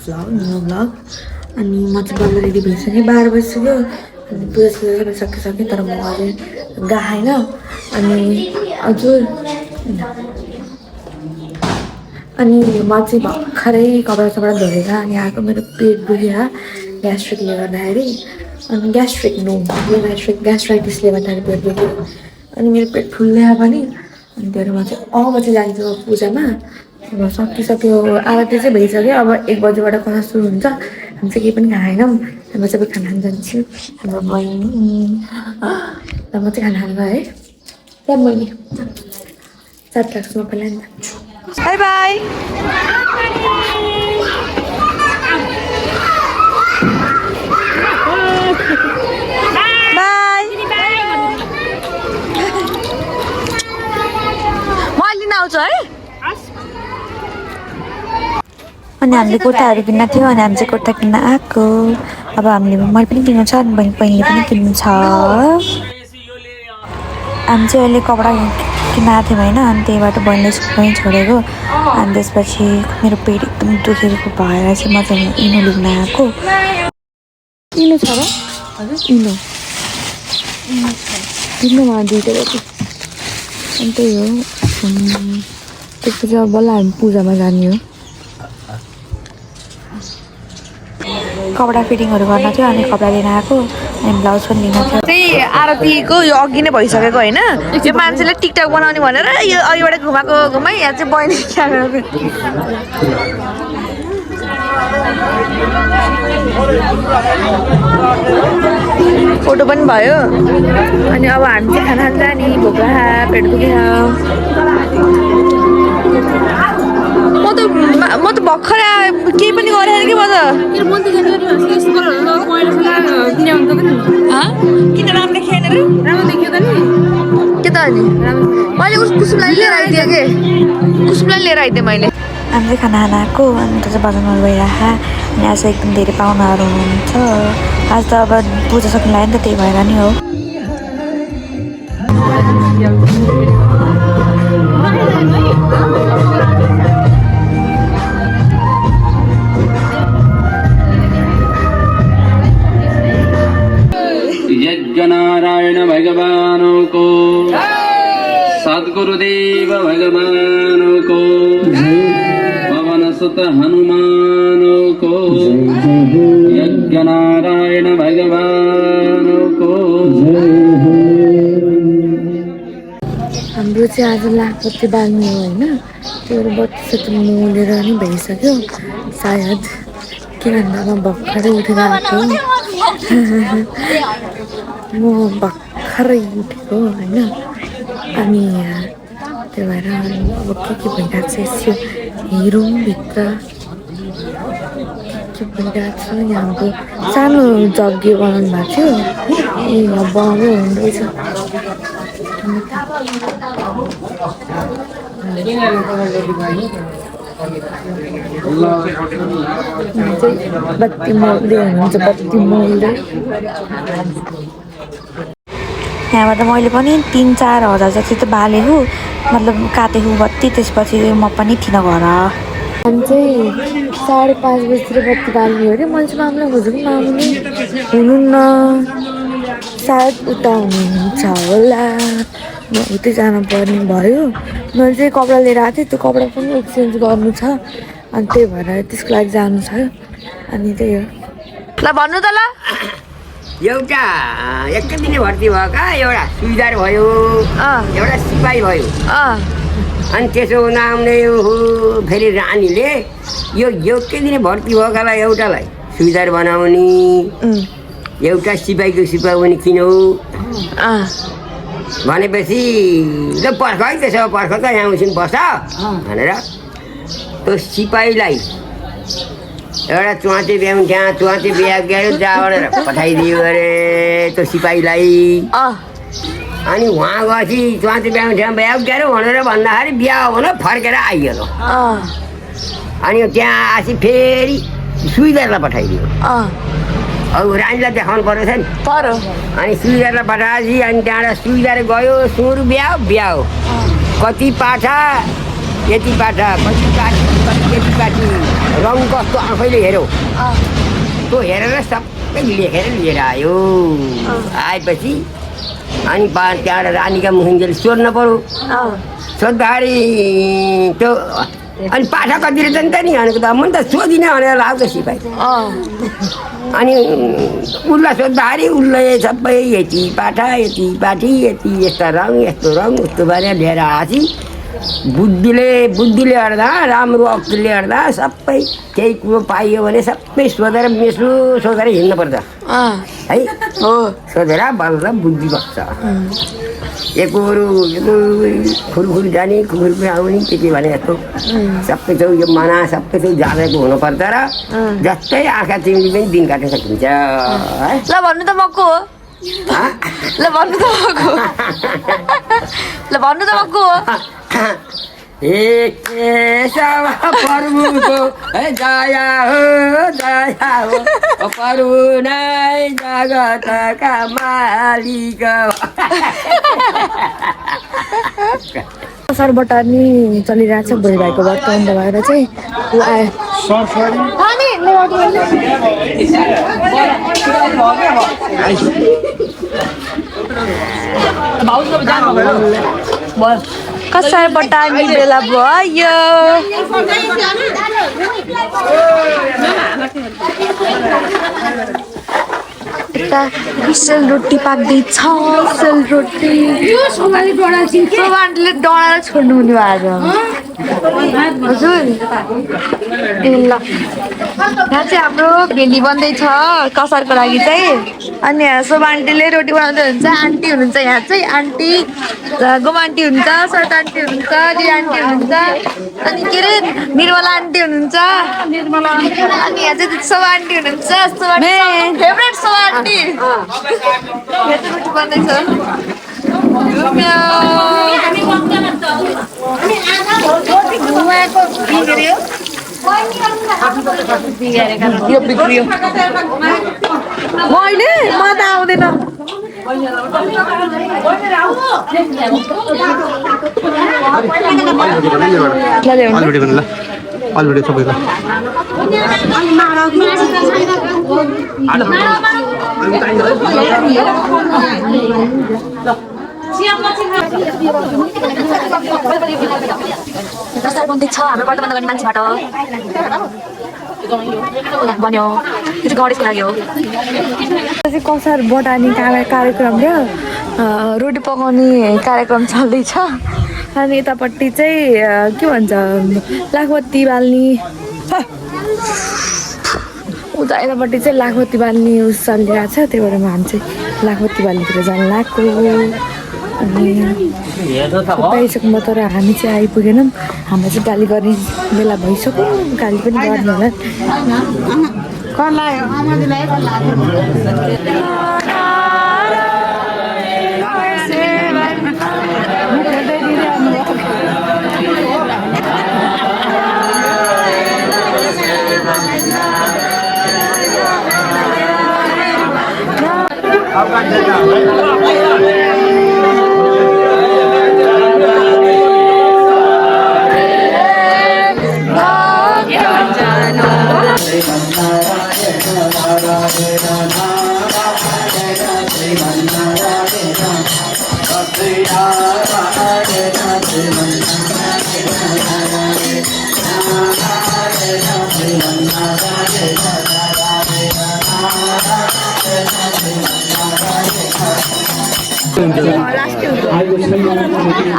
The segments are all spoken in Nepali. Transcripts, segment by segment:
भ्लग न्यू भ्लग अनि म चाहिँ बल्ल रेडी भइसकेँ 12 बजिसक्यो अनि पूजा सुजा सकिसकेँ तर म अझै गएन अनि हजुर अनि म चाहिँ भर्खरै कपडा सपडा धोएर अनि आएको मेरो पेट दुखेर ग्यास्ट्रिकले गर्दाखेरि अनि ग्यास्ट्राइटिसले गर्दाखेरि पेट दुख्यो अनि मेरो पेट फुल्दै पनि अनि त्यही म चाहिँ अब चाहिँ जान्छु पूजामा अब सकिसक्यो आरती चाहिँ भइसक्यो अब 1 बजीबाट कथा सुरु हुन्छ हामी चाहिँ केही पनि खाएनौँ हामी सबै खाना खान जान्छु हाम्रो बहिनी र म चाहिँ खाना खान गएँ है मैले 7 लाग्छु म पहिला नि जान्छु बाई बाई आउँछ है अनि हामीले कुर्ताहरू किन्न थियो अनि हामी चाहिँ कुर्ता किन्न आएको अब हामीले मैले पनि किन्नु छ अनि बहिनीले पनि किन्नु छ हामी चाहिँ अहिले कपडा किन्न आएको थियौँ होइन अनि त्यहीबाट बहिनीले स्कुलमै छोडेको अनि त्यसपछि मेरो पेट एकदम दुखेको भएर चाहिँ म चाहिँ इनो लिन आएको इनो छ र हजुर इनो किन्नुमा 2टा जति अनि त्यही हो त्यसपछि अब बल्ल हामी पूजामा जाने हो कपडा फिटिङहरू गर्न थियो अनि कपडा लिन आएको अनि ब्लाउज पनि लिन थियो त्यही आरतीको यो अघि नै भइसकेको होइन यो मान्छेले टिकटक बनाउने भनेर यो अघिबाट घुमाई यहाँ चाहिँ बहिनी फोटो पनि भयो अनि अब हामी चाहिँ खाना खान जाने भोक लाग्यो पेट दुखेर म त भर्खर केही पनि गरेन कि म त किन राम्रो देखेन र राम्रो देखियो त नि के त अनि मैले कुसुमलाई लिएर आइदिएँ कि कुसुमलाई लिएर आइदिएँ मैले हामी चाहिँ खाना खान आएको अनि त्यो चाहिँ बजारमा गइरहेको अनि आज एकदम धेरै पाहुनाहरू हुनुहुन्छ आज त अब पूजा सक्नु लाग्यो नि त त्यही भएर नि हो नारायण भगवान को सद्गुरुदेव भगवान को पवन सुत हनुमान को यज्ञ नारायण भगवान को हाम्रो चाहिँ आज लाखपति बाल्ने हो होइन त्यो 32 मोलेर नि भइसक्यो सायद के भन्दा म भर्खरै उठेर आएको म भर्खरै उठेको होइन अनि त्यही भएर अब के भइरहेको छ यसो हेरौँ भित्र के भइरहेको छ यहाँको सानो जग्गे बनाउनु भएको थियो यहाँ बनाउँदै हुँदैछ बत्ती मोल्दै हुनुहुन्छ बत्ती मोल्दै यहाँबाट मैले पनि 3-4 हजार जति त बालेको मतलब काटेको बत्ती त्यसपछि म पनि थिइनँ घर हामी चाहिँ 5:30 बजीतिर बत्ती बाल्ने हो अरे मैले चाहिँ मामला खोजेको मामुले हुनुहुन्न सायद उता हुनुहुन्छ होला म उतै जानुपर्ने भयो मैले चाहिँ कपडा लिएर आएको थिएँ त्यो कपडा पनि एक्सचेन्ज गर्नु छ अनि त्यही भएर त्यसको लागि जानु छ अनि त्यही हो ल भन्नु त ल एउटा एकै दिने भर्ती भयो का एउटा सुइदार भयो एउटा सिपाही भयो अनि त्यसो नामले फेरि रानीले यो एकै दिने भर्ती भएकालाई एउटालाई सुइदार बनाउने एउटा सिपाहीको सिपाही पनि किनौ भनेपछि ल पर्ख है त्यसो पर्ख त यहाँ उसिन बस भनेर त्यो सिपाहीलाई एउटा चुवाटे बिहा त्यहाँ चुवाटे बिहा गयो जहाँबाट पठाइदियो अरे त्यो सिपाहीलाई अनि वहाँ गएपछि चुवाटे बिहा त्यहाँ बिहा गऱ्यो भनेर भन्दाखेरि बिहा हो भने फर्केर आइहाल्यो अनि त्यहाँ आएपछि फेरि सुइदारलाई पठाइदियो अब रानीलाई देखाउनु पर्यो नि पर्यो अनि सुइदारलाई पठाएपछि अनि त्यहाँबाट सुइदार गयो सुँगुर बिहा हो कति पाठा यति पाठा कति काठी कति यति काठी रङ कस्तो आफैले हेऱ्यो त्यो हेरेर सबै लेखेर लिएर आयो आएपछि अनि त्यहाँबाट रानीका मुखिन्जेल सोध्न पऱ्यो सोद्धाखेरि त्यो अनि पाठा कति रहेछ नि त नि भनेको त म त सोधिनँ भनेर लाग्छ सिपाही अनि उसलाई सोद्धाखेरि उसले सबै यति पाठा यति पाठी यति यस्ता रङ यस्तो रङ उस्तो गरेर लिएर आएपछि बुद्धिले गर्दा राम्रो अक्लले गर्दा सबै केही कुरो पाइयो भने सबै सोधेर मेसो सोधेर हिँड्नुपर्छ है हो सोधेर बल्ल बुद्धि बस्छ एकहरू खुरखुर जाने खुरखुर आउने के भने जस्तो सबै चाहिँ यो मना सबै चाहिँ जानेको हुनुपर्छ र जस्तै आँखा चिम्ली पनि दिन काट्न सकिन्छ है ल भन्नु त मको हो ल भन्नु त मको ल भन्नु त मको हो केशव प्रभुको दया हो प्रभु नै जगतका मालिक सरबाट नि चलिरहेको छ बुढी भाइको व्रत अन्त भएर चाहिँ ऊ आयो कसरबाट नि बेला भयो यता सेलरोटी पाक्दैछ सेलरोटी सोभानले डढाएर छोड्नु हुने भयो हजुर ए ल यहाँ चाहिँ हाम्रो भेली बन्दैछ कसारको लागि चाहिँ अनि शोभा आन्टीले रोटी बनाउँदै हुन्छ आन्टी हुनुहुन्छ यहाँ चाहिँ आन्टी गोमा आन्टी हुनुहुन्छ सरित आन्टी हुनुहुन्छ दिदी आन्टी हुनुहुन्छ अनि के अरे निर्मला आन्टी हुनुहुन्छ अनि यहाँ चाहिँ शोभा आन्टी हुनुहुन्छ फेभरेट शोभा आन्टी यहाँ चाहिँ रोटी बन्दैछ यो बिग्रियो मैले म त आउँदैन कसार बन्दैछ हाम्रो बाटो बन्द गर्ने मान्छेबाट बन्यो त्यो चाहिँ गणेशको लागि हो कसार बटानी कार्यक्रम र रोटी पकाउने कार्यक्रम चल्दैछ अनि यतापट्टि चाहिँ के भन्छ लाखबत्ती बाल्ने उता यतापट्टि चाहिँ लाखबत्ती बाल्ने उस चलिरहेको छ त्यही भएर हामी चाहिँ लाखबत्ती बाल्नेतिर जानु लाग्यो अनि पाइसक्नु तर हामी चाहिँ आइपुगेनौँ हाम्रो चाहिँ गाली गर्ने बेला भइसक्यो गाली पनि गर्ने होला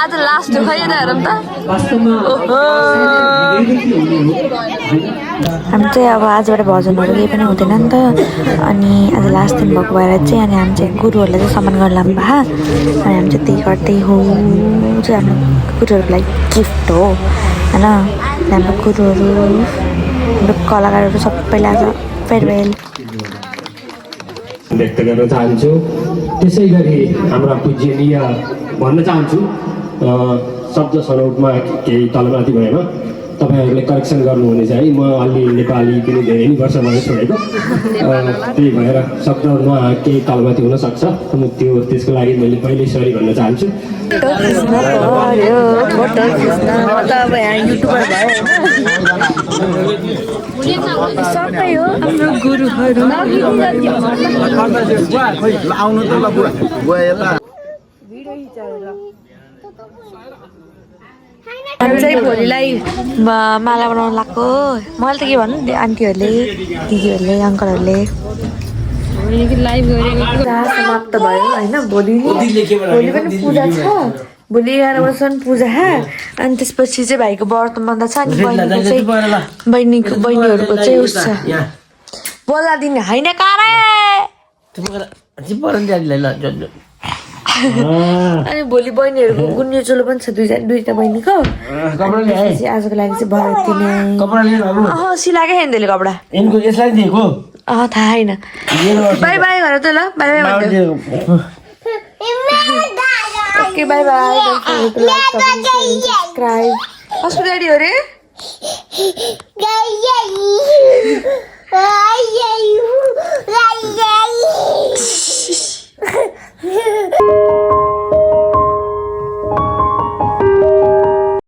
आज लास्ट हो खै हेरौँ त हामी चाहिँ अब आजबाट भजनहरू केही पनि हुँदैन नि त अनि आज लास्ट दिन भएको भएर चाहिँ अनि हामी चाहिँ गुरुहरूलाई चाहिँ सम्मान गर्न लानु भए अनि हामी चाहिँ त्यही गर्दै हो चाहिँ हाम्रो गुरुहरूको लागि गिफ्ट हो होइन हाम्रो गुरुहरू हाम्रो कलाकारहरू सबैलाई आज फेयरवेल व्यक्त गर्न चाहन्छु त्यसै गरी हाम्रा पूजनीय भन्न चाहन्छु शब्द छनौटमा केही तलमाथि भएमा तपाईँहरूले करेक्सन गर्नुहुनेछ है। म अलि नेपाली पनि धेरै नै वर्ष भयो छोडेको, त्यही भएर शब्द केही तालमाथि हुनसक्छ। त्यसको लागि मैले पहिल्यै सरी भन्न चाहन्छु। फोटो खिच्न त अब यहाँ युट्युबर भयो सबै हो हाम्रो गुरुहरू। चाहिँ भोलिलाई माला बनाउनु लाग्यो। मैले त के भन्नु आन्टीहरूले, दिदीहरूले, अङ्कलहरूले। समाप्त भयो होइन। भोलि पनि पूजा छ। भोलि 11 बजीसम्म पूजा अनि त्यसपछि चाहिँ भाइको व्रत बन्द छ। अनि बहिनीहरूको चाहिँ उस छ बोल्दा दिन होइन कारे। अनि भोलि बहिनीहरूको गुन्यो चोलो पनि छ, दुईटा बहिनीको। आजको लागि चाहिँ भयो तिनै सिलाएकै छैन त्यसले कपडा। थाहा छैन। बाई बाई गर त ल। बाई बाई भन्दै ओके बाई बाई। सब्सक्राइब कसको रेडी हो रे?